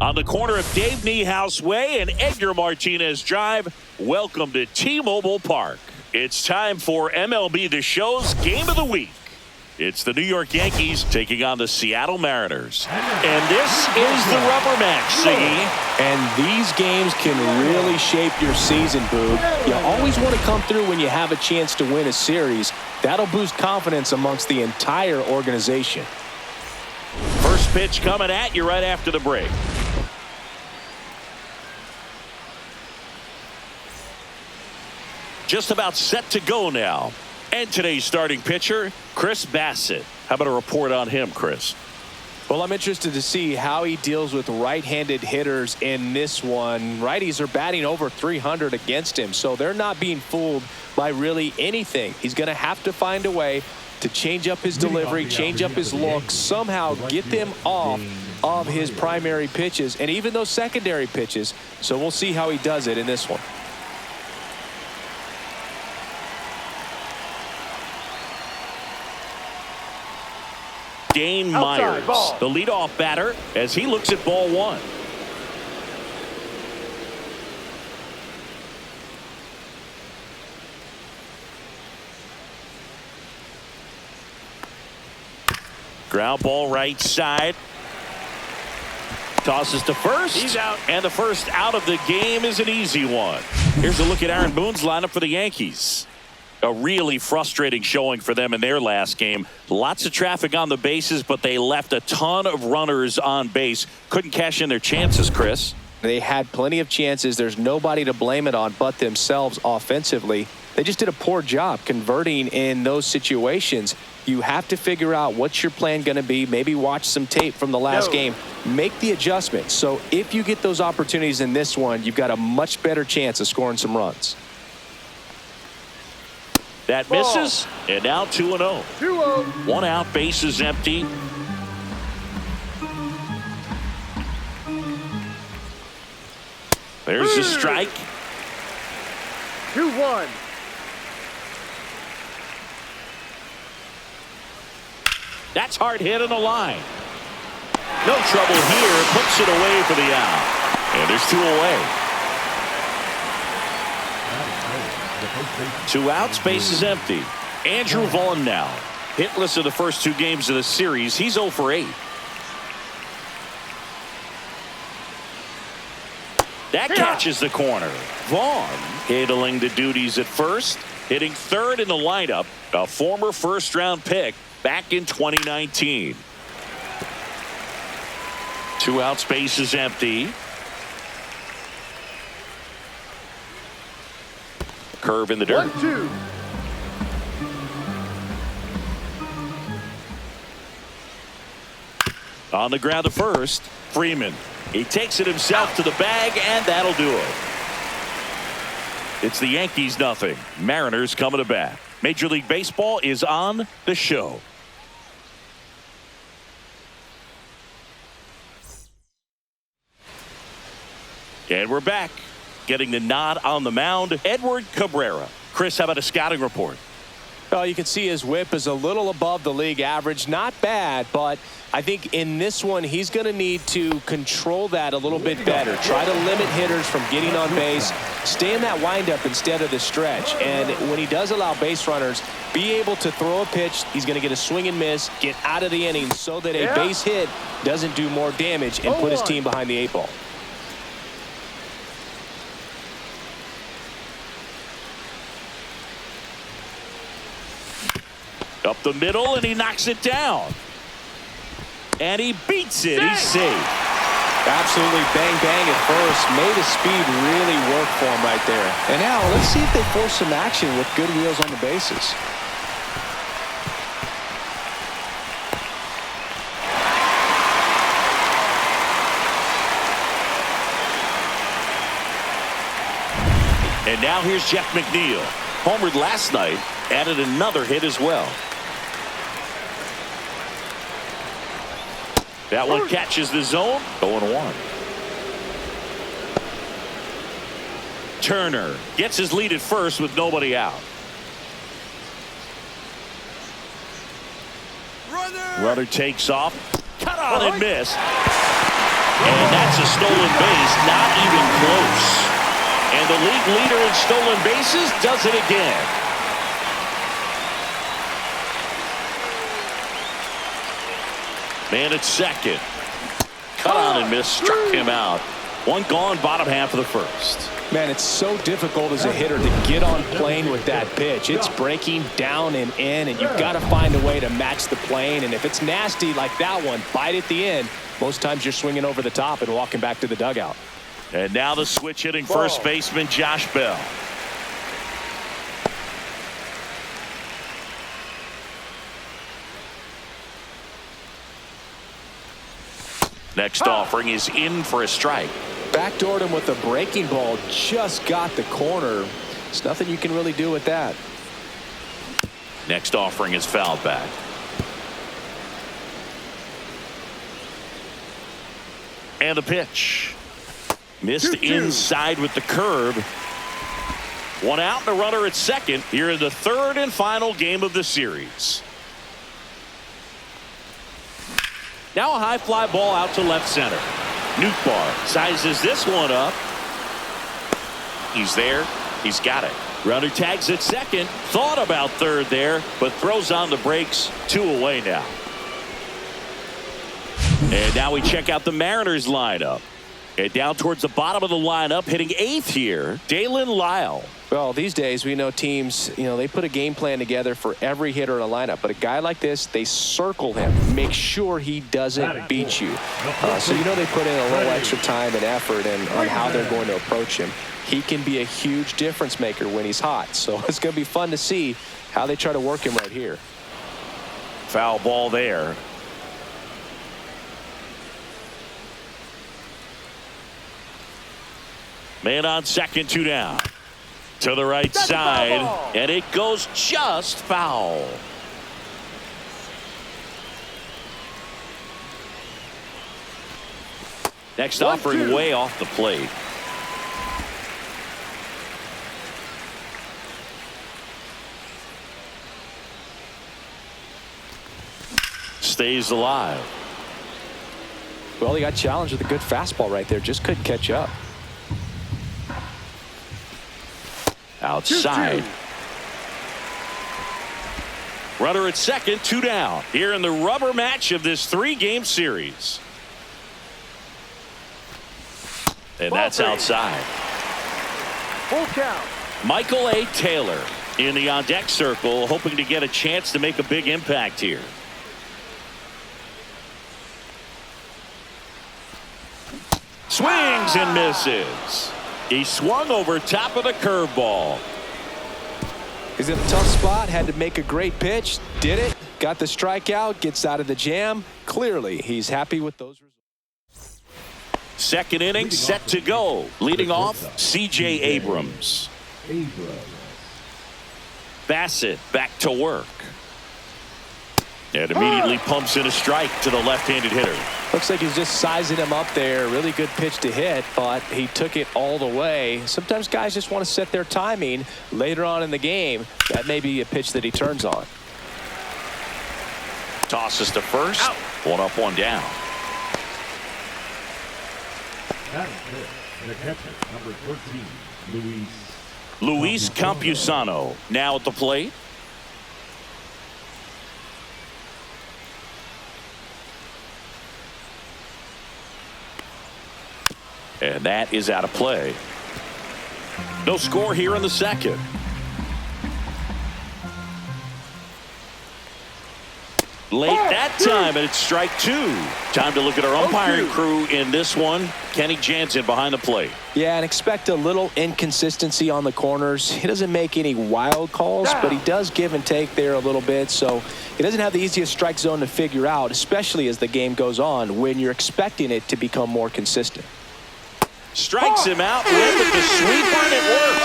On the corner of Dave Niehaus Way and Edgar Martinez Drive, welcome to T-Mobile Park. It's time for MLB The Show's Game of the Week. It's the New York Yankees taking on the Seattle Mariners. And this is the rubber match, Siggy. And these games can really shape your season, Boog. You always want to come through when you have a chance to win a series. That'll boost confidence amongst the entire organization. First pitch coming at you right after the break. Just about set to go now. And today's starting pitcher, Bassitt. How about a report on him, Chris? Well, I'm interested to see how he deals with right-handed hitters in this one. Righties are batting over 300 against him, so they're not being fooled by really anything. He's going to have to find a way to change up his delivery, change up his look, somehow get them off of his primary pitches and even those secondary pitches. So we'll see how he does it in this one. Dane Myers, the leadoff batter, as he looks at ball one. Ground ball right side. Tosses to first. He's out. And the first out of the game is an easy one. Here's a look at Aaron Boone's lineup for the Yankees. A really frustrating showing for them in their last game. Lots of traffic on the bases, but they left a ton of runners on base. Couldn't cash in their chances, Chris. They had plenty of chances. There's nobody to blame it on but themselves offensively. They just did a poor job converting in those situations. You have to figure out what's your plan going to be. Maybe watch some tape from the last game. Make the adjustments. So if you get those opportunities in this one, you've got a much better chance of scoring some runs. That misses, and now 2-0. 2-0. One out, base is empty. There's the strike. 2-1. That's hard hit on the line. No trouble here. Puts it away for the out. And there's two away. 2 outs, base is empty. Andrew Vaughn now. Hitless in the first 2 games of the series. He's 0 for 8. That catches the corner. Vaughn handling the duties at first. Hitting third in the lineup. A former first-round pick back in 2019. 2 outs, base is empty. Curve in the dirt. 1-2. On the ground to first. Freeman. He takes it himself to the bag, and that'll do it. It's the Yankees nothing. Mariners coming to bat. Major League Baseball is on the show. And we're back. Getting the nod on the mound, NYY-E.Cabrera. Chris, how about a scouting report? Well, you can see his whip is a little above the league average. Not bad, but I think in this one, he's going to need to control that a little bit better. Try to limit hitters from getting on base. Stay in that windup instead of the stretch. And when he does allow base runners, be able to throw a pitch. He's going to get a swing and miss, get out of the inning so that a base hit doesn't do more damage and put his team behind the 8 ball. Up the middle, and he knocks it down. And he beats it. He's safe. Absolutely bang, bang at first. Made his speed really work for him right there. And now let's see if they force some action with good wheels on the bases. And now here's Jeff McNeil. Homered last night, added another hit as well. That one catches the zone. 0-1. Turner gets his lead at first with nobody out. Runner takes off. Cut on and miss. And that's a stolen base, not even close. And the league leader in stolen bases does it again. Man at second. Cut on and miss, struck him out. One gone, bottom half of the first. Man, it's so difficult as a hitter to get on plane with that pitch. It's breaking down and in, and you've got to find a way to match the plane. And if it's nasty like that one, bite at the end, most times you're swinging over the top and walking back to the dugout. And now the switch hitting first baseman Josh Bell. Next offering is in for a strike. Backdoored him with a breaking ball, just got the corner. There's nothing you can really do with that. Next offering is fouled back. And the pitch. Missed inside with the curve. One out and a runner at second here in the third and final game of the series. Now a high fly ball out to left center. Nootbaar sizes this one up. He's there. He's got it. Runner tags at second. Thought about third there, but throws on the brakes. 2 away now. And now we check out the Mariners lineup. And down towards the bottom of the lineup, hitting 8th here, Dalen Lyle. Well, these days we know teams, they put a game plan together for every hitter in a lineup. But a guy like this, they circle him, make sure he doesn't beat you. So they put in a little extra time and effort on how they're going to approach him. He can be a huge difference maker when he's hot. So it's going to be fun to see how they try to work him right here. Foul ball there. Man on second, 2 down. To the right side, and it goes just foul. Next offering way off the plate. Stays alive. Well, he got challenged with a good fastball right there. Just couldn't catch up. Outside. Runner at second, 2 down. Here in the rubber match of this 3-game series. And that's outside. Full count. Michael A. Taylor in the on-deck circle, hoping to get a chance to make a big impact here. Swings and misses. He swung over top of the curveball. He's in a tough spot, had to make a great pitch, did it, got the strikeout, gets out of the jam. Clearly, he's happy with those results. Second inning set to go. Leading off, C.J. Abrams. Bassitt back to work. And immediately pumps in a strike to the left-handed hitter. Looks like he's just sizing him up there. Really good pitch to hit, but he took it all the way. Sometimes guys just want to set their timing later on in the game. That may be a pitch that he turns on. Tosses to first. Out. 1 up, 1 down. The catcher, number 13, Luis Campusano now at the plate. And that is out of play. No score here in the second. Late that time, and it's strike 2. Time to look at our umpiring crew in this one. Kenny Jansen behind the plate. Yeah, and expect a little inconsistency on the corners. He doesn't make any wild calls, but he does give and take there a little bit. So he doesn't have the easiest strike zone to figure out, especially as the game goes on when you're expecting it to become more consistent. Strikes him out with the sweeper, and it works.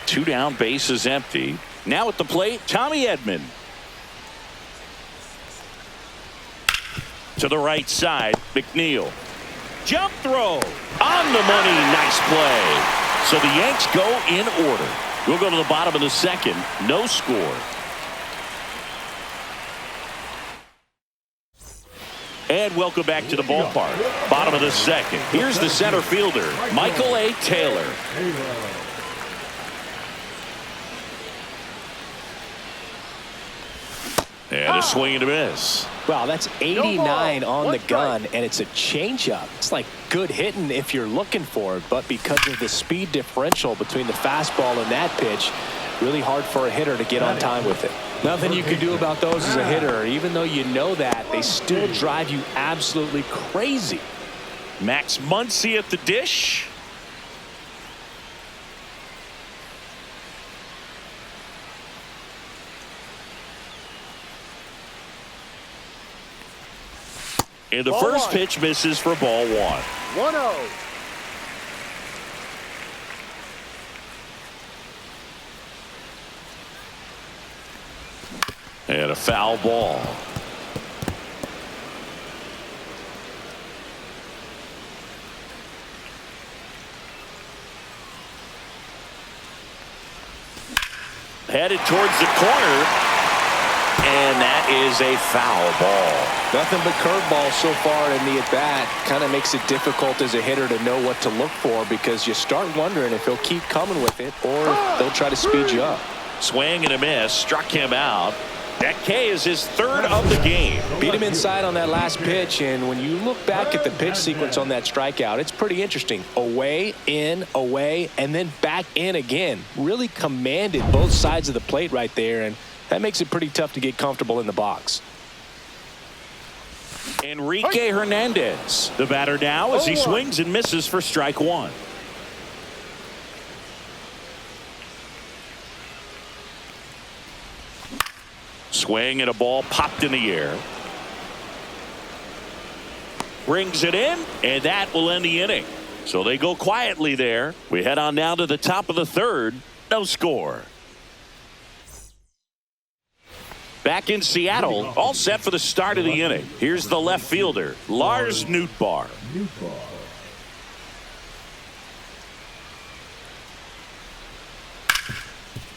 2 down, base is empty. Now at the plate, Tommy Edman. To the right side, McNeil. Jump throw. On the money, nice play. So the Yanks go in order. We'll go to the bottom of the second. No score. And welcome back to the ballpark. Bottom of the second. Here's the center fielder, Michael A. Taylor. And a swing and a miss. Wow, that's 89 on the gun, and it's a changeup. It's like good hitting if you're looking for it, but because of the speed differential between the fastball and that pitch, really hard for a hitter to get on time with it. Nothing you can do about those as a hitter. Even though you know that, they still drive you absolutely crazy. Max Muncy at the dish. And the first pitch misses for ball 1. 1-0. And a foul ball. Headed towards the corner. And that is a foul ball. Nothing but curveball so far in the at-bat. Kind of makes it difficult as a hitter to know what to look for because you start wondering if he'll keep coming with it or they'll try to speed you up. Swing and a miss. Struck him out. That K is his third of the game. Beat him inside on that last pitch, and when you look back at the pitch sequence on that strikeout, it's pretty interesting. Away, in, away, and then back in again. Really commanded both sides of the plate right there, and that makes it pretty tough to get comfortable in the box. Enrique Hernandez, the batter now as he swings and misses for strike 1. Swing and a ball popped in the air. Brings it in, and that will end the inning. So they go quietly there. We head on now to the top of the third. No score. Back in Seattle, all set for the start of the inning. Here's the left fielder, Lars Nootbaar.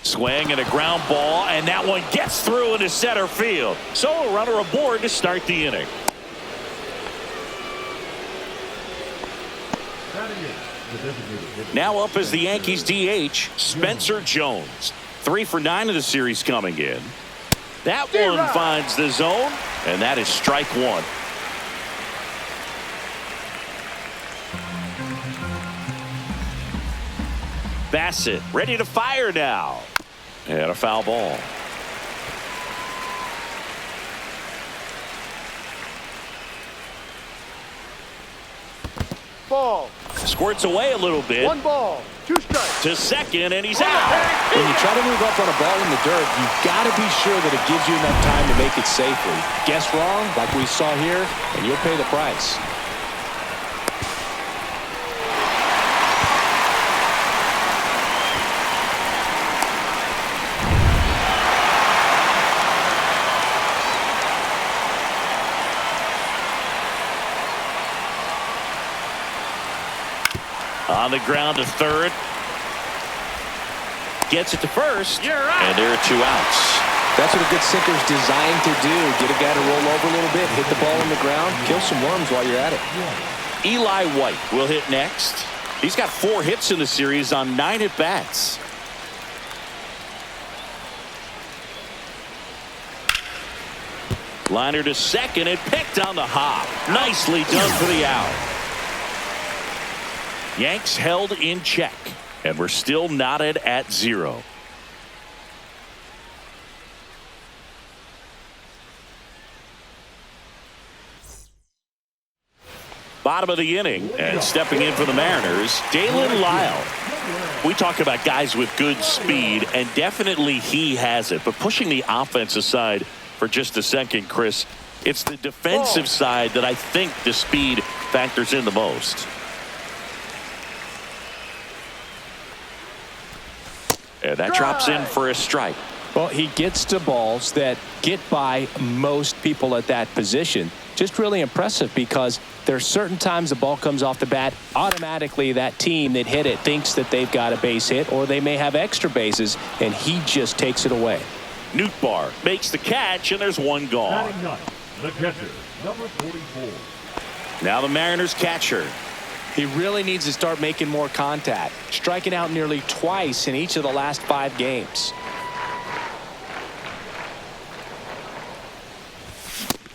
Swing and a ground ball, and that one gets through into center field. So a runner aboard to start the inning. Now up as the Yankees DH, Spencer Jones. 3 for 9 of the series coming in. That one finds the zone, and that is strike 1. Bassitt ready to fire now. And a foul ball. Ball. Squirts away a little bit. 1 ball. 2 strikes. To second, and he's out. When you try to move up on a ball in the dirt, you've got to be sure that it gives you enough time to make it safely. Guess wrong, like we saw here, and you'll pay the price. On the ground to third. Gets it to first. And there are 2 outs. That's what a good sinker's designed to do. Get a guy to roll over a little bit, hit the ball on the ground, kill some worms while you're at it. Eli White will hit next. He's got 4 hits in the series on 9 at-bats. Liner to second and picked on the hop. Nicely done for the out. Yanks held in check, and we're still knotted at 0. Bottom of the inning, and stepping in for the Mariners, Dalen Lyle. We talk about guys with good speed, and definitely he has it. But pushing the offense aside for just a second, Chris, it's the defensive side that I think the speed factors in the most. And that drops in for a strike. Well, he gets to balls that get by most people at that position. Just really impressive because there are certain times the ball comes off the bat, automatically that team that hit it thinks that they've got a base hit or they may have extra bases, and he just takes it away. Nootbaar makes the catch, and there's 1 gone. The catcher, number 44. Now the Mariners catcher. He really needs to start making more contact, striking out nearly twice in each of the last 5 games.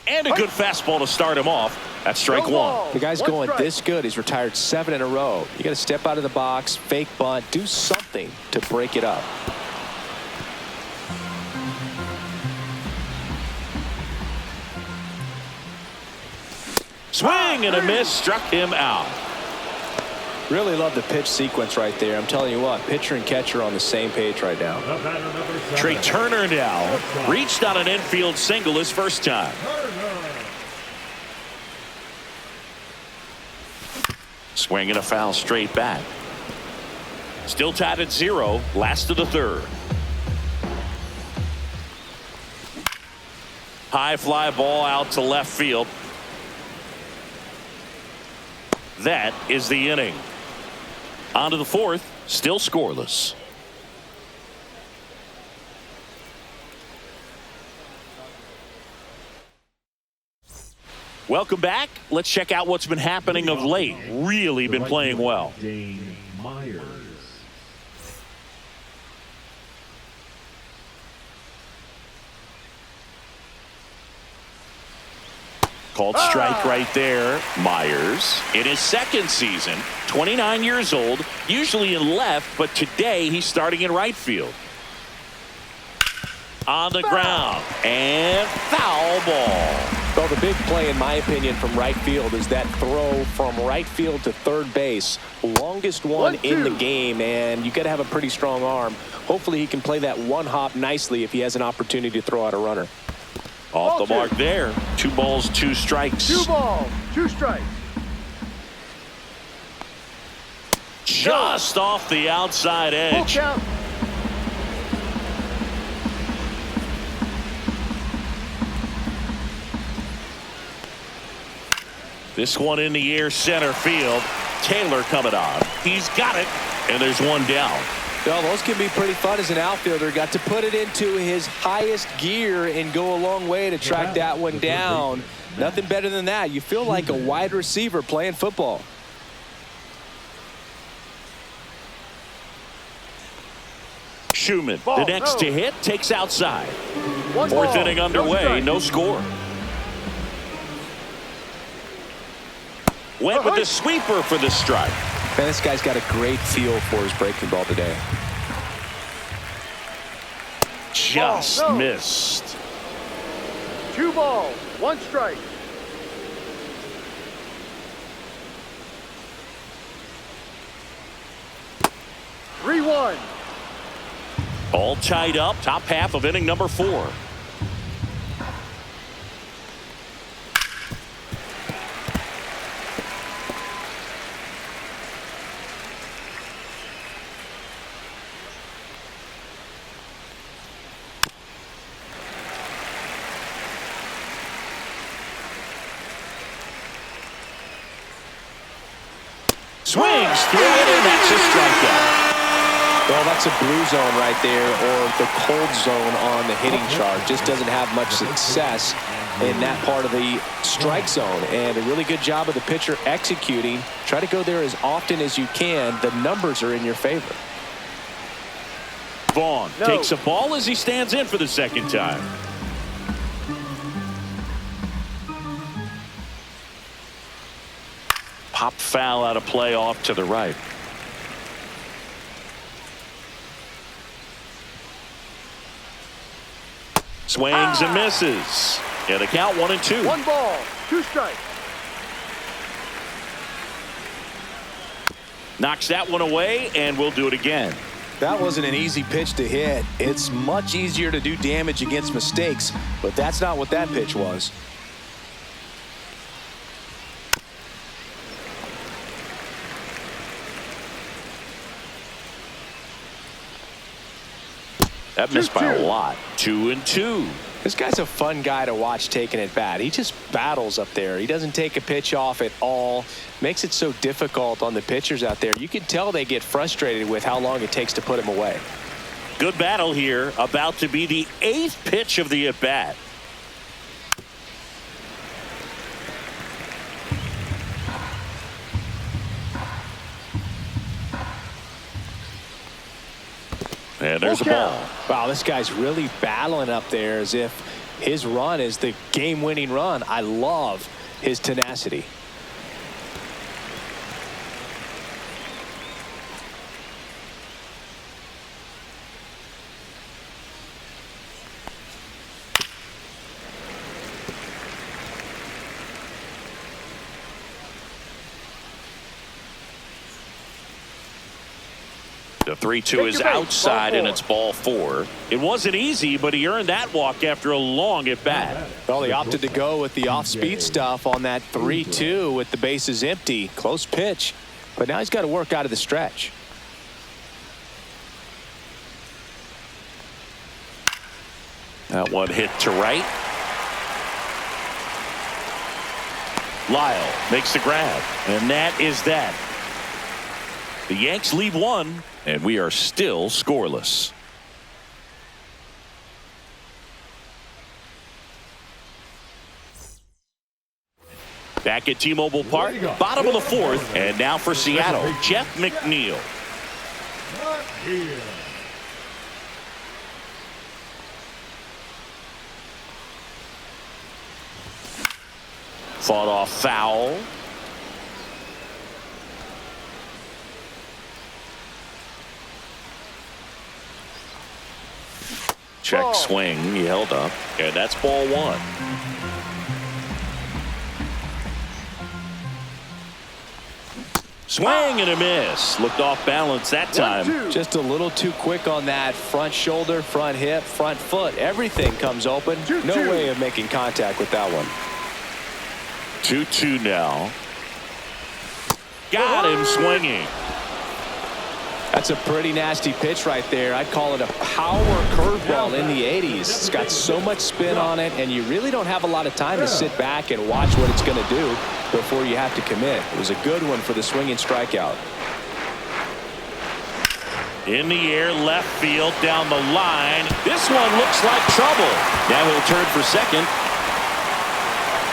And a good fastball to start him off. That's strike one. The guy's going this good. He's retired 7 in a row. You got to step out of the box, fake bunt, do something to break it up. Swing and a miss, struck him out. Really love the pitch sequence right there. I'm telling you what, pitcher and catcher on the same page right now. The batter, number 7. Trey Turner now reached on an infield single his first time. Swing and a foul straight back. Still tied at 0, last of the third. High fly ball out to left field. That is the inning. On to the fourth, still scoreless. Welcome back. Let's check out what's been happening of late. Really been playing well. Dane Myers. Called strike right there. Myers in his second season, 29 years old, usually in left, but today he's starting in right field. On the ground and foul ball. Well, the big play, in my opinion, from right field is that throw from right field to third base. Longest one in the game, and you got to have a pretty strong arm. Hopefully he can play that one hop nicely if he has an opportunity to throw out a runner. Off the mark there. 2 balls, 2 strikes. 2 balls, 2 strikes. Just off the outside edge. Full count. This one in the air, center field. Taylor coming on. He's got it, and there's one down. Well, those can be pretty fun as an outfielder. Got to put it into his highest gear and go a long way to track that one down. Nothing better than that. You feel like a wide receiver playing football. Schumann, the next to hit, takes outside. 4th ball, inning underway, no score. Went with the sweeper for the strike. Man, this guy's got a great feel for his breaking ball today. Just missed. 2 balls, 1 strike. Three 1. All tied up, top half of inning number 4. Swings through it, and that's a strikeout. Well, that's a blue zone right there, or the cold zone on the hitting chart. Just doesn't have much success in that part of the strike zone. And a really good job of the pitcher executing. Try to go there as often as you can. The numbers are in your favor. Vaughn takes a ball as he stands in for the second time. Pop foul out of play off to the right. Swings and misses. And the count 1-2. 1 ball, 2 strikes. Knocks that one away, and we'll do it again. That wasn't an easy pitch to hit. It's much easier to do damage against mistakes, but that's not what that pitch was. That missed by a lot. 2-2. This guy's a fun guy to watch taking at bat. He just battles up there. He doesn't take a pitch off at all. Makes it so difficult on the pitchers out there. You can tell they get frustrated with how long it takes to put him away. Good battle here. About to be the 8th pitch of the at-bat. And there's a ball. Wow, this guy's really battling up there as if his run is the game-winning run. I love his tenacity. The 3-2 is outside, and it's ball 4. It wasn't easy, but he earned that walk after a long at-bat. Well, he opted to go with the off-speed stuff on that 3-2 with the bases empty. Close pitch, but now he's got to work out of the stretch. That one hit to right. Lyle makes the grab, and that is that. The Yanks lead 1, and we are still scoreless. Back at T-Mobile Park, bottom of the 4th, and now for Seattle, Jeff McNeil. Fought off foul. Check swing. He held up. And that's ball 1. Swing and a miss. Looked off balance that time. Just a little too quick on that front shoulder, front hip, front foot. Everything comes open. No way of making contact with that one. 2-2 now. Got him swinging. That's a pretty nasty pitch right there. I'd call it a power curveball in the 80s. It's got so much spin on it, and you really don't have a lot of time to sit back and watch what it's going to do before you have to commit. It was a good one for the swinging strikeout. In the air, left field, down the line. This one looks like trouble. Now he'll turn for second.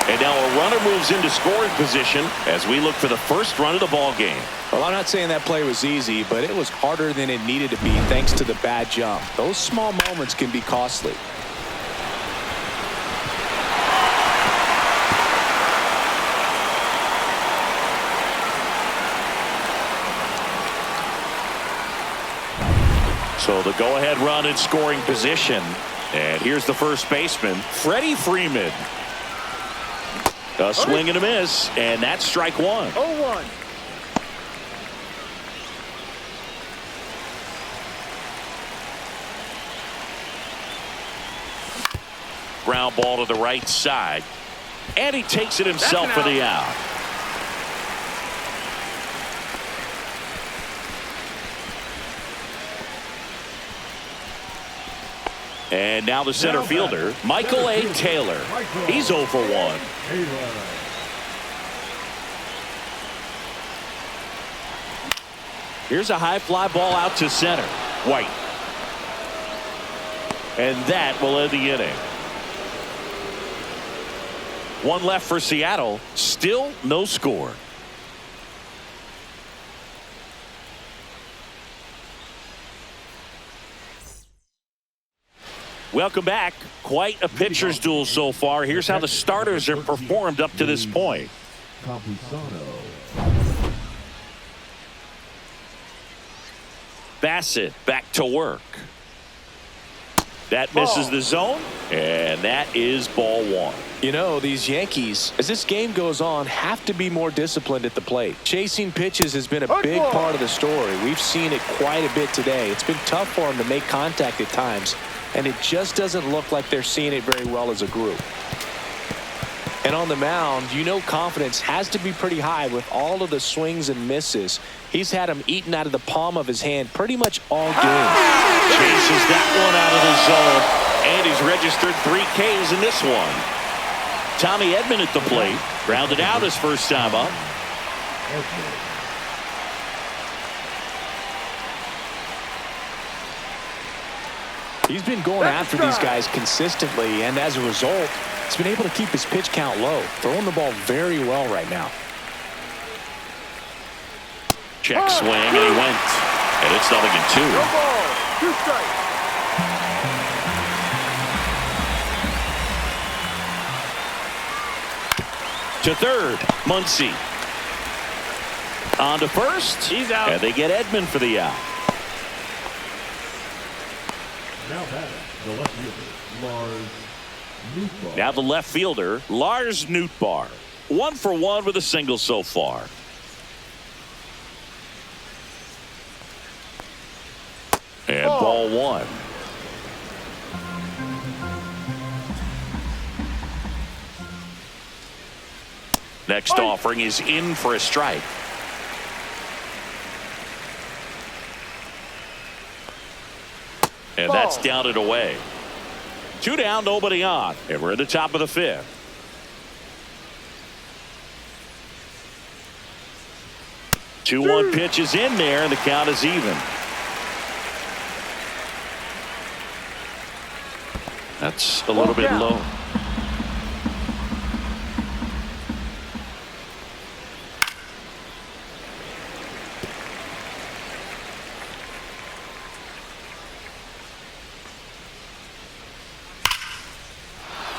And now a runner moves into scoring position as we look for the first run of the ball game. Well, I'm not saying that play was easy, but it was harder than it needed to be thanks to the bad jump. Those small moments can be costly. So the go-ahead run in scoring position. And here's the first baseman, Freddie Freeman. A swing and a miss, and that's strike 1. 0-1. Ground ball to the right side, and he takes it himself for the out. And now the center fielder, Michael A. Taylor. He's 0 for 1. Here's a high fly ball out to center. White. And that will end the inning. 1 left for Seattle. Still no score. Welcome back. Quite a pitcher's duel so far. Here's how the starters have performed up to this point. Bassitt back to work. That misses the zone, and that is ball 1. You know, these Yankees, as this game goes on, have to be more disciplined at the plate. Chasing pitches has been a big part of the story. We've seen it quite a bit today. It's been tough for them to make contact at times, and it just doesn't look like they're seeing it very well as a group. And on the mound, you know, confidence has to be pretty high with all of the swings and misses. He's had them eaten out of the palm of his hand pretty much all game. Chases that one out of the zone, and he's registered 3 Ks in this one. Tommy Edman at the plate, grounded out his first time up. He's been going after these guys consistently, and as a result, he's been able to keep his pitch count low, throwing the ball very well right now. Check swing, and he went. And it's 0-2. 2 strikes. To third, Muncy. On to first. He's out. And they get Edman for the out. Now batting, the left fielder, Lars Nootbaar. Now the left fielder, Lars Nootbaar. 1 for 1 with a single so far. And ball 1. Next offering is in for a strike. And that's down and away. 2 down, nobody on. And we're at the top of the 5th. Two 2-1 pitch is in there, and the count is even. That's a little bit low.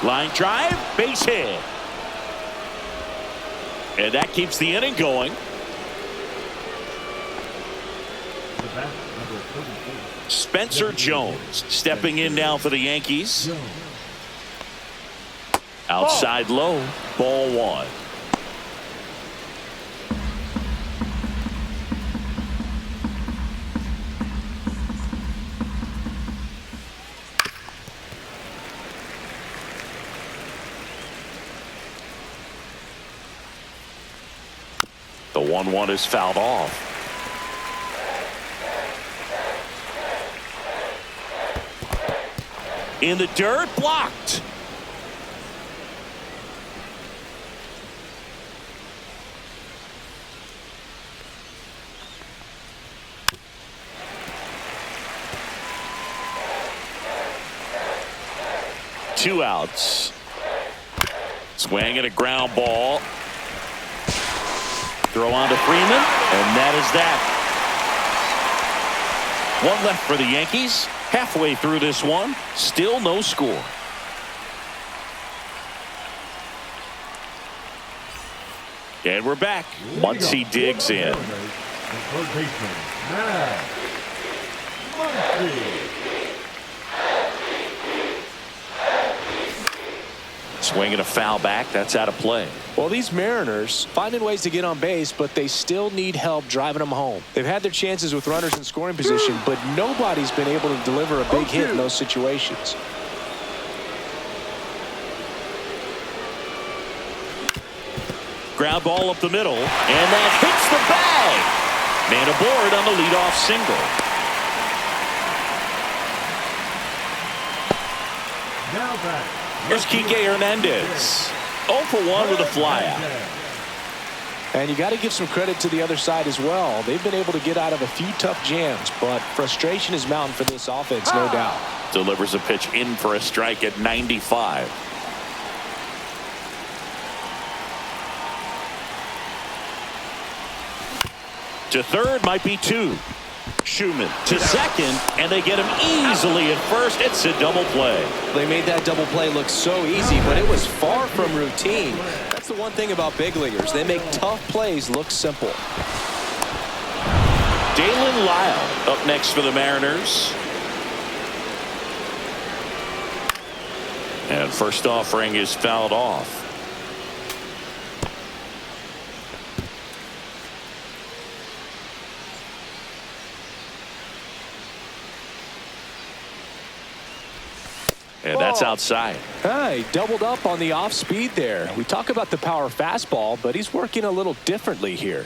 Line drive, base hit. And that keeps the inning going. Spencer Jones stepping in now for the Yankees. Outside low, ball 1. The 1-1 is fouled off. In the dirt, blocked. Two outs. Swing and a ground ball. Throw on to Freeman, and that is that. One left for the Yankees. Halfway through this one, still no score. And we're back. Muncy digs in. Third baseman, Matt Muncy. Swinging a foul back. That's out of play. Well, these Mariners finding ways to get on base, but they still need help driving them home. They've had their chances with runners in scoring position, but nobody's been able to deliver a big hit in those situations. Ground ball up the middle, and that hits the bag. Man aboard on the leadoff single. Now back. Here's Kike Hernandez. 0 for 1 with a flyout. And you got to give some credit to the other side as well. They've been able to get out of a few tough jams, but frustration is mounting for this offense, no doubt. Delivers a pitch in for a strike at 95. To third might be 2. Schumann to second, and they get him easily at first. It's a double play. They made that double play look so easy, but it was far from routine. That's the one thing about big leaguers. They make tough plays look simple. Dalen Lyle up next for the Mariners. And first offering is fouled off. And that's outside. He doubled up on the off speed there. We talk about the power fastball, but he's working a little differently here.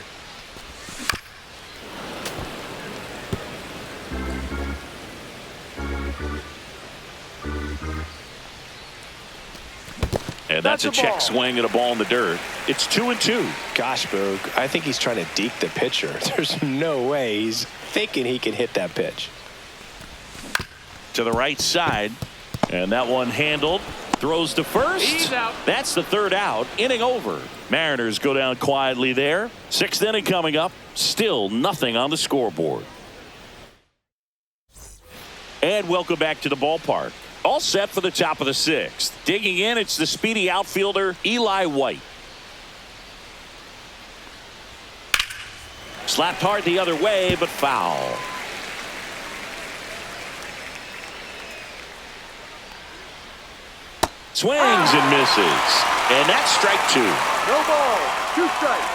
And that's a check swing and a ball in the dirt. It's 2-2. Gosh, Boog, I think he's trying to deke the pitcher. There's no way he's thinking he can hit that pitch. To the right side. And that one handled. Throws to first. He's out. That's the third out. Inning over. Mariners go down quietly there. 6th inning coming up. Still nothing on the scoreboard. And welcome back to the ballpark. All set for the top of the 6th. Digging in, it's the speedy outfielder, Eli White. Slapped hard the other way, but foul. Swings and misses. And that's strike 2. No ball. 2 strikes.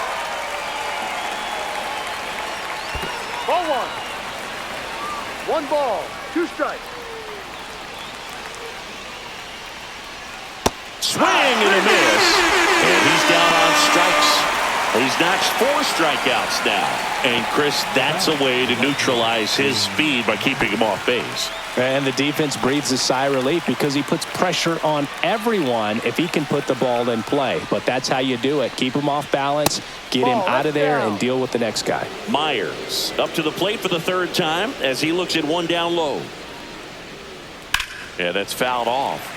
Ball 1. 1 ball. 2 strikes. Swing and a miss. And he's down on strikes. He's notched 4 strikeouts now. And Chris, that's a way to neutralize his speed by keeping him off base. And the defense breathes a sigh of relief because he puts pressure on everyone if he can put the ball in play. But that's how you do it. Keep him off balance, get him out of there, and deal with the next guy. Myers up to the plate for the 3rd time as he looks at 1 down low. Yeah, that's fouled off.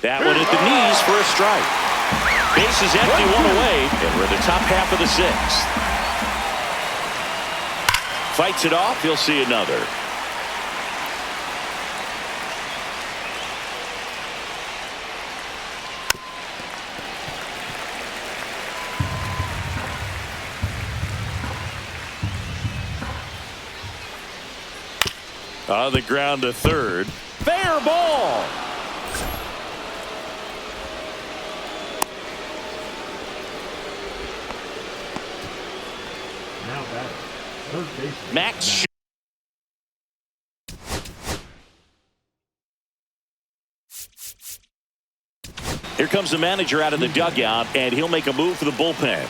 That one at the knees for a strike. Base is empty, 1 away, and we're in the top half of the 6th. Fights it off, he'll see another. On the ground to 3rd. Fair ball. Now batting, third baseman, Max. Here comes the manager out of the dugout, and he'll make a move for the bullpen.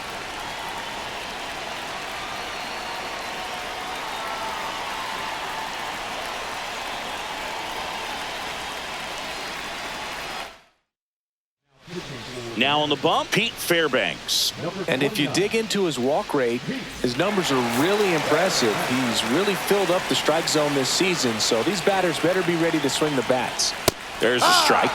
Now on the bump, Pete Fairbanks. And if you dig into his walk rate, his numbers are really impressive. He's really filled up the strike zone this season, so these batters better be ready to swing the bats. There's a strike.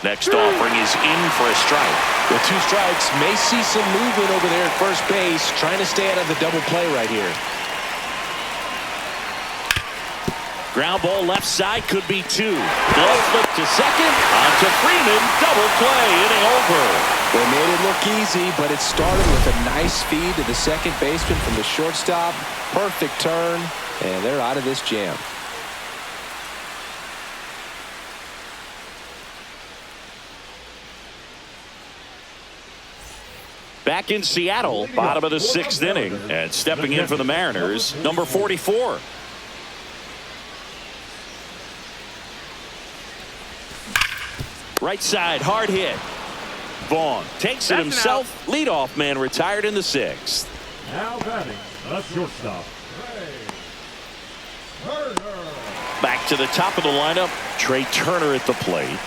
Next offering is in for a strike. With 2 strikes, may see some movement over there at first base, trying to stay out of the double play right here. Ground ball left side, could be 2. Glove flip to second, on to Freeman, double play, inning over. They made it look easy, but it started with a nice feed to the second baseman from the shortstop. Perfect turn, and they're out of this jam. Back in Seattle, bottom of the 6th inning, and stepping in for the Mariners, number 44. Right side, hard hit. Vaughn takes it himself. Leadoff man retired in the 6th. now batting, the shortstop, Turner. Back to the top of the lineup, Trey Turner at the plate.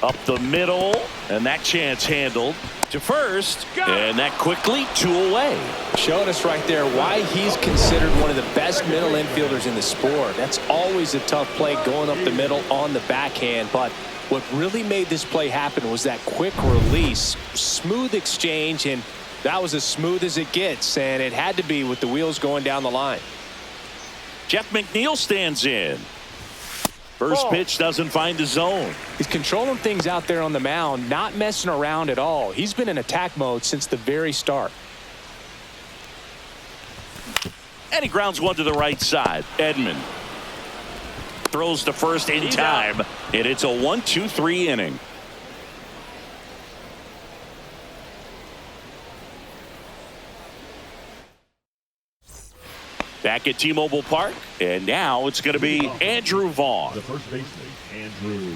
Up the middle, and that chance handled to first, and that quickly 2 away. Showing us right there why he's considered one of the best middle infielders in the sport. That's always a tough play going up the middle on the backhand, but what really made this play happen was that quick release, smooth exchange, and that was as smooth as it gets, and it had to be with the wheels going down the line. Jeff McNeil stands in. First pitch doesn't find the zone. He's controlling things out there on the mound, not messing around at all. He's been in attack mode since the very start. And he grounds one to the right side. Edman throws to first in time, and it's a 1-2-3 inning. Back at T-Mobile Park, and now it's going to be Andrew Vaughn. The first baseman, Andrew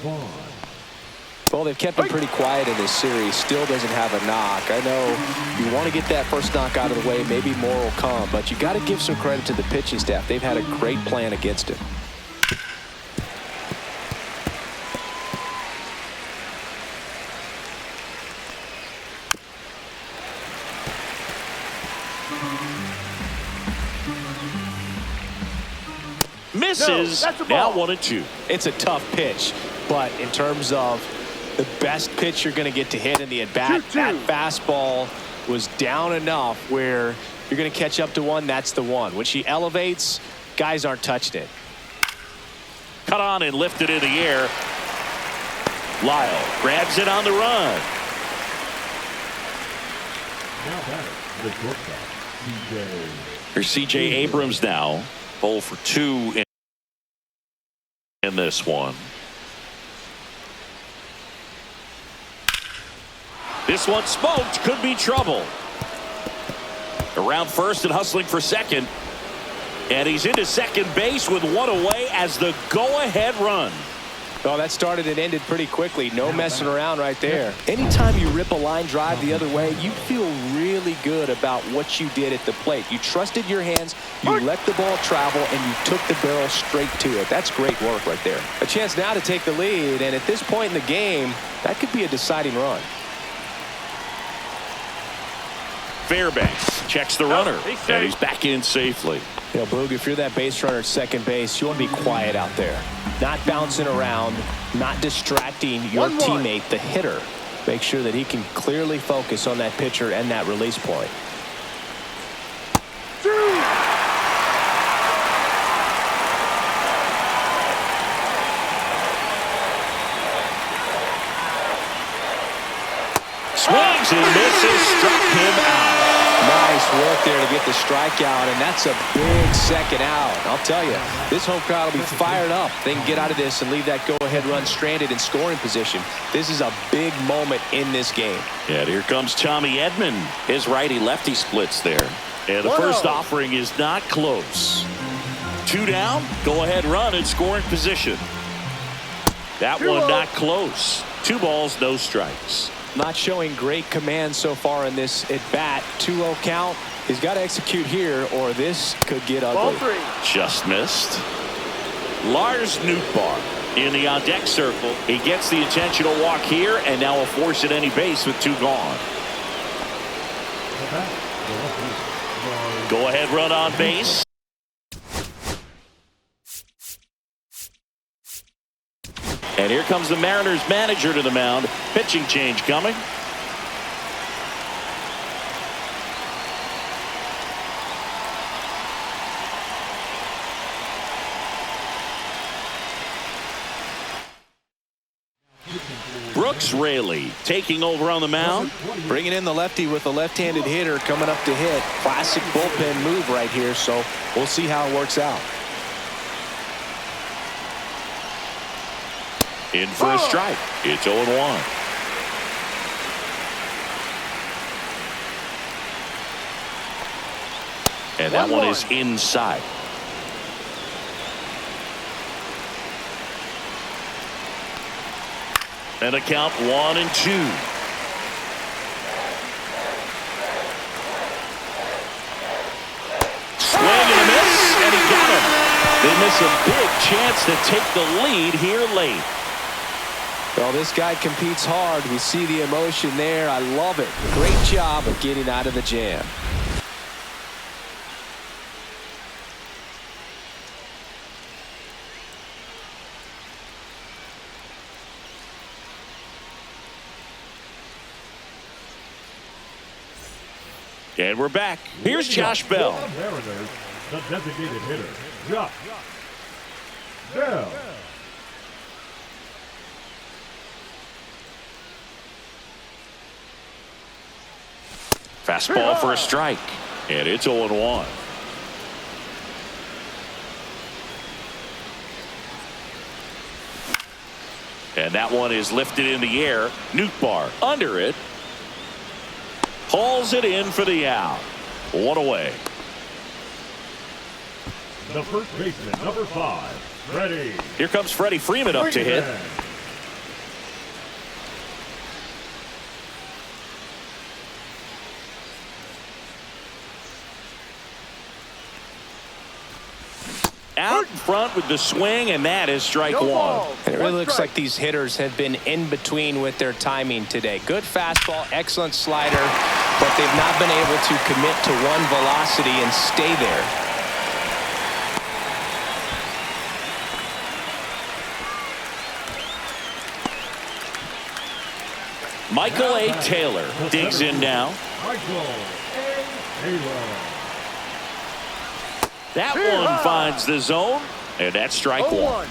Vaughn. Well, they've kept him pretty quiet in this series. Still doesn't have a knock. I know you want to get that first knock out of the way. Maybe more will come, but you got to give some credit to the pitching staff. They've had a great plan against him. misses. that's a Now ball. 1-2. It's a tough pitch, but in terms of the best pitch you're going to get to hit in the at-bat, 2-2. that fastball was down enough where you're going to catch up to one. That's the one. When she elevates, guys aren't touching it. Cut on and lifted in the air. Lyle grabs it on the run. Now batting, the shortstop, C.J. Here's C.J. Abrams now. 0 for 2 in this one. This one smoked. Could be trouble. Around first and hustling for second. And he's into second base with one away as the go-ahead run. Oh, that started and ended pretty quickly. No messing around right there. Anytime you rip a line drive the other way, you feel really good about what you did at the plate. You trusted your hands, you let the ball travel, and you took the barrel straight to it. That's great work right there. A chance now to take the lead, and at this point in the game, that could be a deciding run. Fairbanks checks the runner, and he's back in safely. You know, Boog, if you're that base runner at second base, you want to be quiet out there. Not bouncing around, not distracting your 1-1. teammate, the hitter. Make sure that he can clearly focus on that pitcher and that release point. 2. Swings and misses, struck him out. Nice work there to get the strikeout, and that's a big second out. I'll tell you, this home crowd will be fired up. They can get out of this and leave that go-ahead run stranded in scoring position. This is a big moment in this game. And here comes Tommy Edman. His righty-lefty splits there. And the first offering is not close. 2 down, go-ahead run in scoring position. That one not close. 2 balls, no strikes. Not showing great command so far in this at-bat. 2-0 count. He's got to execute here, or this could get ugly. Ball 3. Just missed. Lars Nootbaar in the on-deck circle. He gets the intentional walk here, and now a force at any base with 2 gone. Go-ahead run on base. And here comes the Mariners manager to the mound. Pitching change coming. Brooks Raley taking over on the mound. Bringing in the lefty with a left-handed hitter coming up to hit. Classic bullpen move right here, so we'll see how it works out. In for a strike. It's 0-1. And that one is inside. And a count 1-2. Swing and a miss, and he got him. They miss a big chance to take the lead here late. Well, this guy competes hard. We see the emotion there. I love it. Great job of getting out of the jam. And we're back. Here's Josh Bell. Mariners, the designated hitter, Josh Bell. Fastball for a strike. And it's 0-1. And that one is lifted in the air. Nootbaar under it. Hauls it in for the out. 1 away. The first baseman, number 5, Freddie. Here comes Freddie Freeman up to hit. Out in front with the swing, and that is strike 1. And it really looks like these hitters have been in between with their timing today. Good fastball, excellent slider, but they've not been able to commit to one velocity and stay there. Michael A. Taylor digs in now. Michael A. Taylor. That one finds the zone, and that's strike one.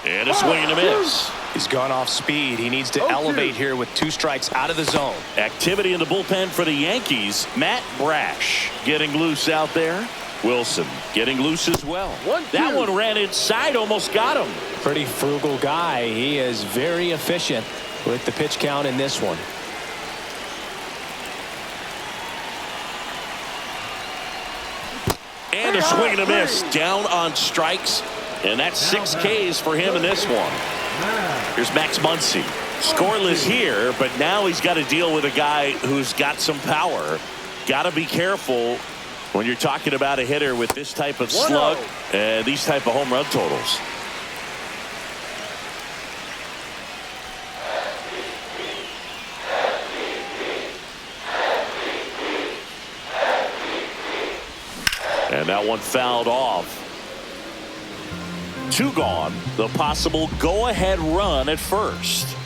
And a swing and a miss. He's gone off speed. He needs to elevate here with 2 strikes out of the zone. Activity in the bullpen for the Yankees. Matt Brash getting loose out there. Wilson getting loose as well. That one ran inside, almost got him. Pretty frugal guy. He is very efficient with the pitch count in this one. And a swing and a miss. Down on strikes. And that's 6 Ks for him in this one. Here's Max Muncy. Scoreless here, but now he's got to deal with a guy who's got some power. Got to be careful when you're talking about a hitter with this type of slug and these type of home run totals. And that one fouled off. 2 gone. The possible go-ahead run at first.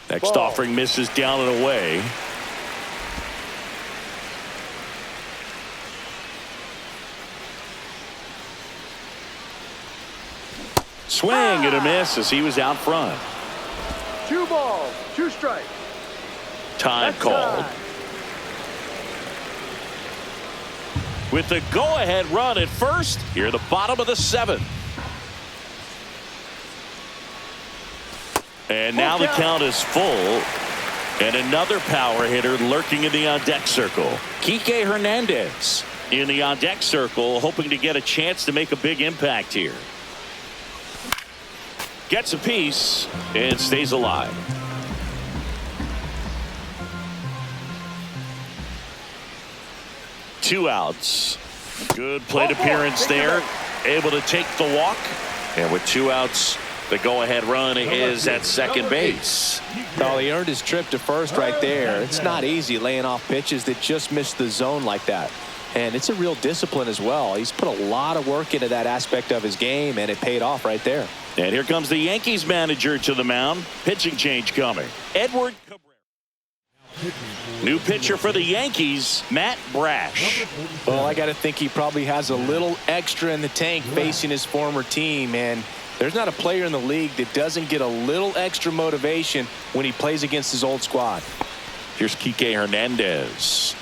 Next offering misses down and away. Swing and a miss as he was out front. 2 balls, 2 strikes. Time called. With the go-ahead run at first, here at the bottom of the 7th. And now the count is full. And another power hitter lurking in the on-deck circle. Kike Hernandez in the on-deck circle, hoping to get a chance to make a big impact here. Gets a piece and stays alive. Two outs. Good plate appearance there. Able to take the walk. And with 2 outs, the go-ahead run is at second base. Well, he earned his trip to first right there. It's not easy laying off pitches that just miss the zone like that. And it's a real discipline as well. He's put a lot of work into that aspect of his game, and it paid off right there. And here comes the Yankees manager to the mound. Pitching change coming. NYY-E.Cabrera. New pitcher for the Yankees, Matt Brash. Well, I got to think he probably has a little extra in the tank facing his former team. And there's not a player in the league that doesn't get a little extra motivation when he plays against his old squad. Here's Kike Hernandez.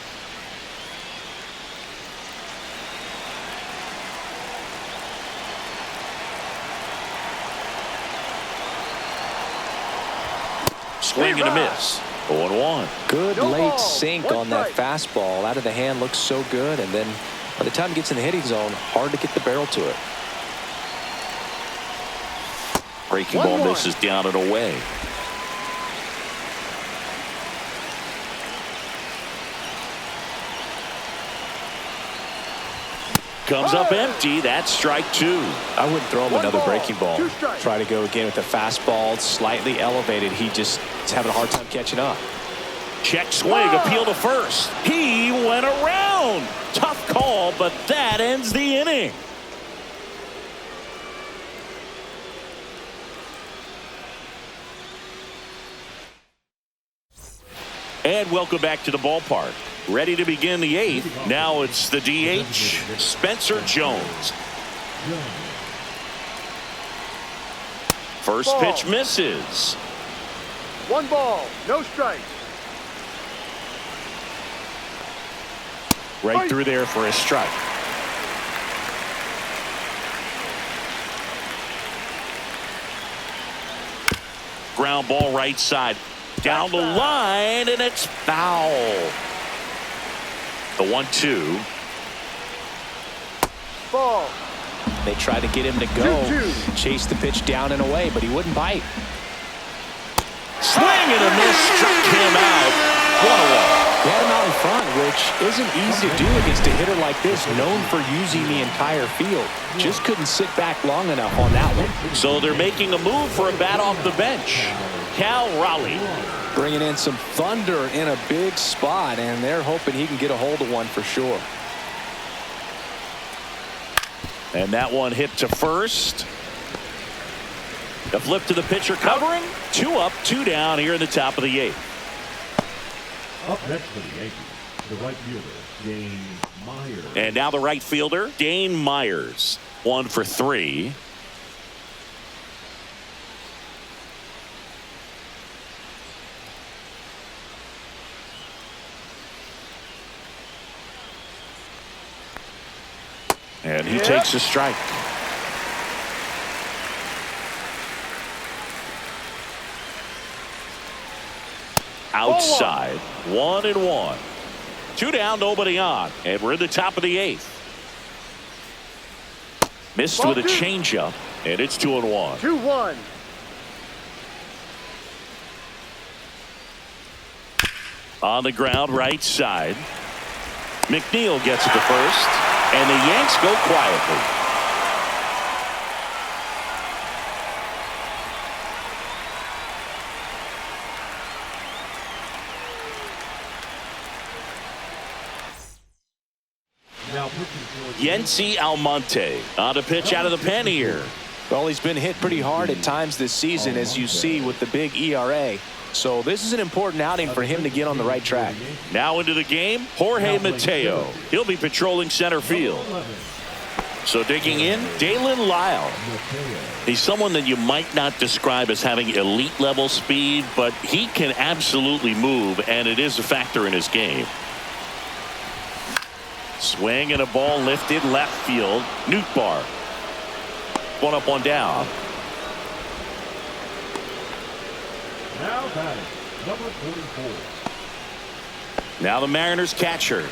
Swing and a miss. 0-1. Good late sink on that fastball. Out of the hand, looks so good. And then by the time it gets in the hitting zone, hard to get the barrel to it. Breaking ball misses down and away. Comes up empty. That's strike 2. I wouldn't throw him another breaking ball. Try to go again with the fastball, slightly elevated. He just is having a hard time catching up. Check swing, appeal to first. He went around. Tough call, but that ends the inning. And welcome back to the ballpark. Ready to begin the 8th. Now it's the DH, Spencer Jones. First pitch misses. 1 ball, no strike. Right through there for a strike. Ground ball right side. Down the line, and it's foul. The 1-2. Ball. They tried to get him to go. Chase the pitch down and away, but he wouldn't bite. Swing and a miss. Struck him out. 1-1. He had him out in front, which isn't easy to do against a hitter like this, known for using the entire field. Just couldn't sit back long enough on that one. So they're making a move for a bat off the bench. Cal Raleigh. Bringing in some thunder in a big spot, and they're hoping he can get a hold of one for sure. And that one hit to first. The flip to the pitcher covering. 2 up, 2 down here in the top of the 8th. Up next for the Yankees, the right fielder, Dane Myers. And now the right fielder, Dane Myers. 1 for 3. And he takes a strike. Outside, 1-1. 2 down, nobody on. And we're in the top of the 8th. Missed with a changeup, and it's 2-1. 2-1. On the ground, right side. McNeil gets it to first, and the Yanks go quietly. Yency Almonte on a pitch out of the pen here. Well, he's been hit pretty hard at times this season, as you see with the big ERA. So this is an important outing for him to get on the right track. Now into the game, Jorge Mateo. He'll be patrolling center field. So digging in, Dalen Lyle. He's someone that you might not describe as having elite level speed, but he can absolutely move, and it is a factor in his game. Swing and a ball lifted left field. Nootbaar. 1 up, 1 down. Now batting, number 44. Now the Mariners catcher.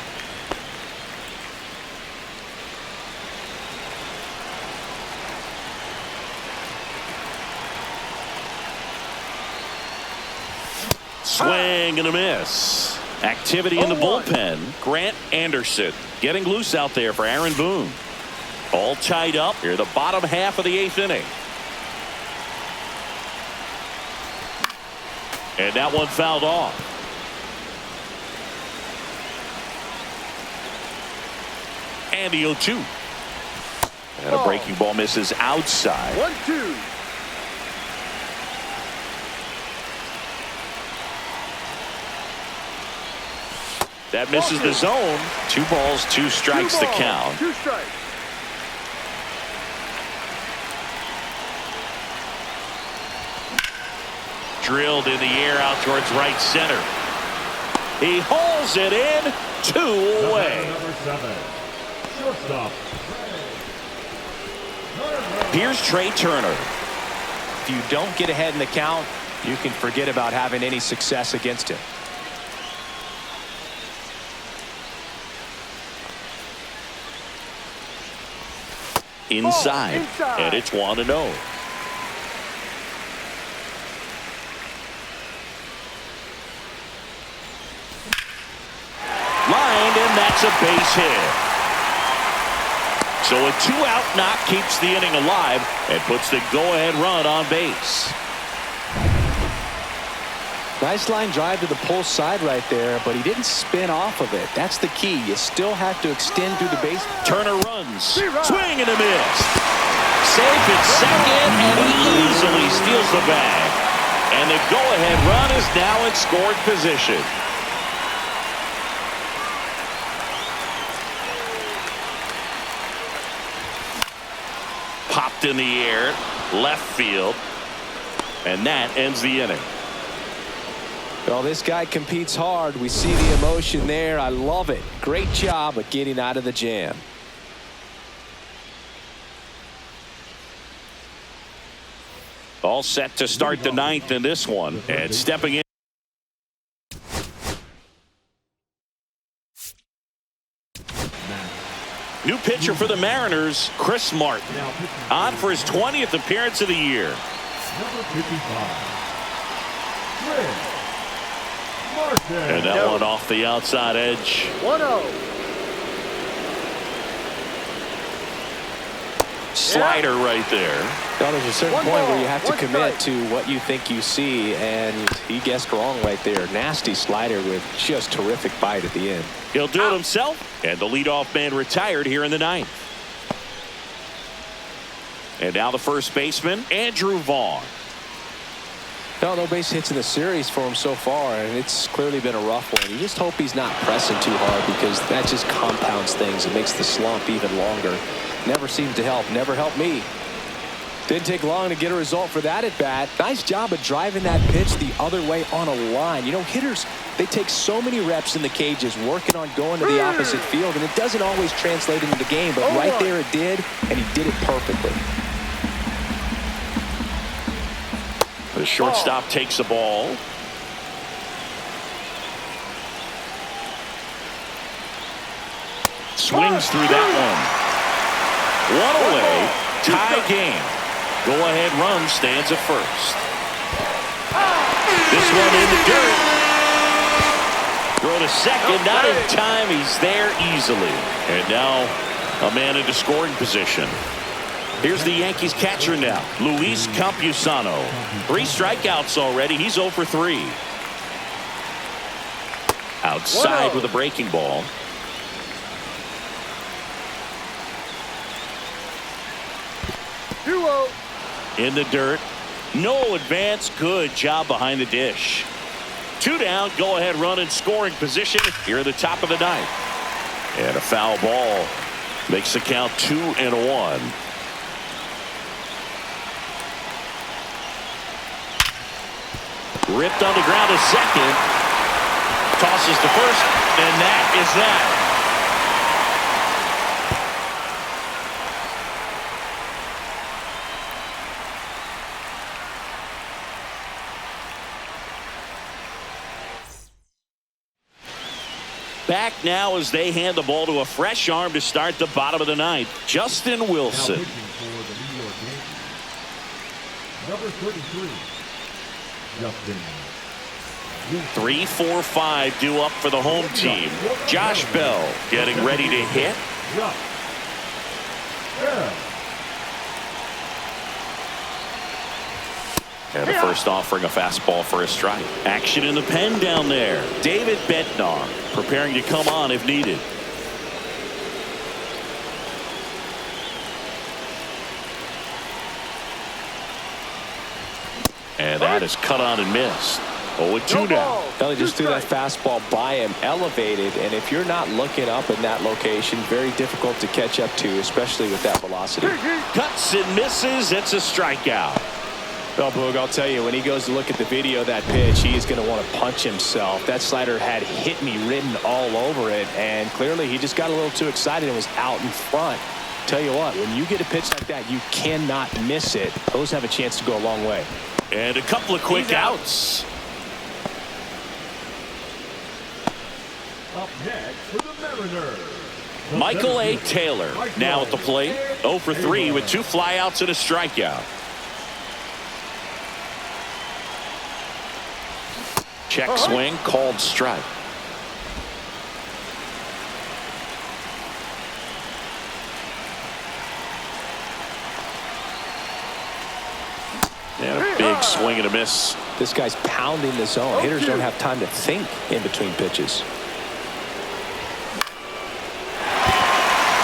Swing and a miss. Activity in the bullpen. Grant Anderson getting loose out there for Aaron Boone. All tied up here, the bottom half of the 8th inning. And that one fouled off. And the 0-2. And a breaking ball misses outside. 1-2. That misses the zone. 2 balls, 2 strikes the count. 2 strikes. Drilled in the air out towards right center. He hauls it in. 2 away. Number 7, shortstop. Here's Trey Turner. If you don't get ahead in the count, you can forget about having any success against him. Inside. And it's 1-0. Lined, and that's a base hit. So a 2-out knock keeps the inning alive and puts the go-ahead run on base. Nice line drive to the pull side right there, but he didn't spin off of it. That's the key. You still have to extend through the base. Turner runs. Swing and a miss. Safe at second, and he easily steals the bag. And the go-ahead run is now in scored position. Popped in the air, left field, and that ends the inning. Well, this guy competes hard. We see the emotion there. I love it. Great job of getting out of the jam. All set to start the 9th in this one. And stepping in. New pitcher for the Mariners, Chris Martin. On for his 20th appearance of the year. Number 55, Chris Martin. And that one off the outside edge. 1-0. Slider right there. Well, there's a certain One point ball, where you have to one commit strike. to what you think you see, and he guessed wrong right there. Nasty slider with just terrific bite at the end. He'll do it himself, and the leadoff man retired here in the ninth. And now the first baseman, Andrew Vaughn. No base hits in the series for him so far, and it's clearly been a rough one. You just hope he's not pressing too hard, because that just compounds things. It makes the slump even longer. Never seems to help. Never helped me. Didn't take long to get a result for that at bat. Nice job of driving that pitch the other way on a line. You know, hitters, they take so many reps in the cages working on going to the opposite field, and it doesn't always translate into the game, but right there it did, and he did it perfectly. The shortstop takes the ball. Swings through that one. One away. Tie game. Go-ahead run stands at first. This one in the dirt. Throw to second. Not in time. He's there easily. And now a man into scoring position. Here's the Yankees catcher now, Luis Campusano. 3 strikeouts already. He's 0 for 3. Outside with a breaking ball. In the dirt. No advance. Good job behind the dish. 2 down. Go ahead run in scoring position here at the top of the ninth. And a foul ball makes the count 2-1. Ripped on the ground to second. Tosses to first. And that is that. Back now as they hand the ball to a fresh arm to start the bottom of the ninth. Justin Wilson. Now pitching for the New York Yankees, number 33, Justin Wilson. 3, 4, 5 due up for the home team. Josh Bell getting ready to hit. Josh Bell. And the first offering a fastball for a strike. Action in the pen down there. David Bednar preparing to come on if needed. And that is cut on and missed. 0-2 now. Kelly just threw that fastball by him, elevated, and if you're not looking up in that location, very difficult to catch up to, especially with that velocity. Cuts and misses. It's a strikeout. Well, Boog, I'll tell you, when he goes to look at the video of that pitch, he is going to want to punch himself. That slider had hit me written all over it, and clearly he just got a little too excited and was out in front. Tell you what, when you get a pitch like that, you cannot miss it. Those have a chance to go a long way. And a couple of quick outs. Up next for the Mariners, Michael A. Taylor now at the plate. 0 for 3 with 2 flyouts and a strikeout. Check swing, called strike. And a big swing and a miss. This guy's pounding the zone. Hitters don't have time to think in between pitches.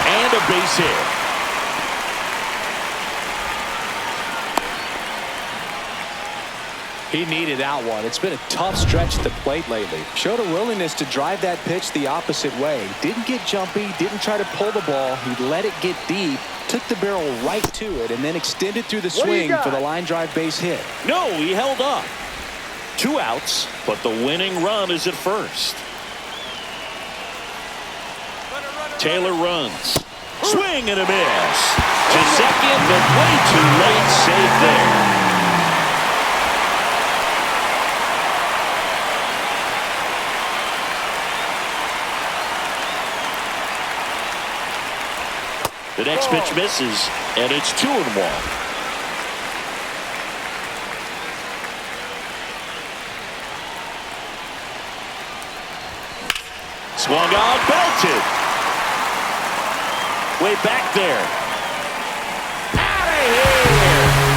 And a base hit. He needed that one. It's been a tough stretch at the plate lately. Showed a willingness to drive that pitch the opposite way. Didn't get jumpy, didn't try to pull the ball. He let it get deep, took the barrel right to it, and then extended through the swing for the line drive base hit. No, he held up. 2 outs, but the winning run is at first. Taylor runs. Swing and a miss. To second, but way too late. Save there. The next pitch misses, and it's 2-1. Swung on, belted. Way back there. Out of here.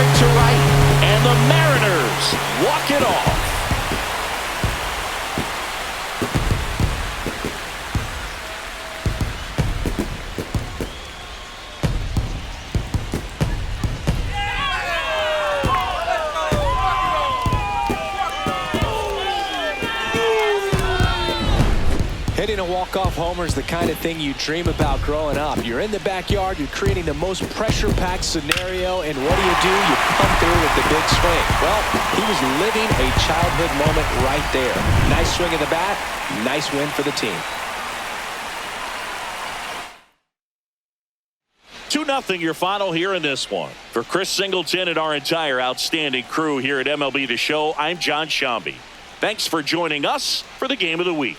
hard to right, and the Mariners walk it off. Hitting a walk-off homer is the kind of thing you dream about growing up. You're in the backyard, you're creating the most pressure-packed scenario, and what do? You come through with the big swing. Well, he was living a childhood moment right there. Nice swing of the bat, nice win for the team. 2-0 your final here in this one. For Chris Singleton and our entire outstanding crew here at MLB The Show, I'm John Shambi. Thanks for joining us for the Game of the Week.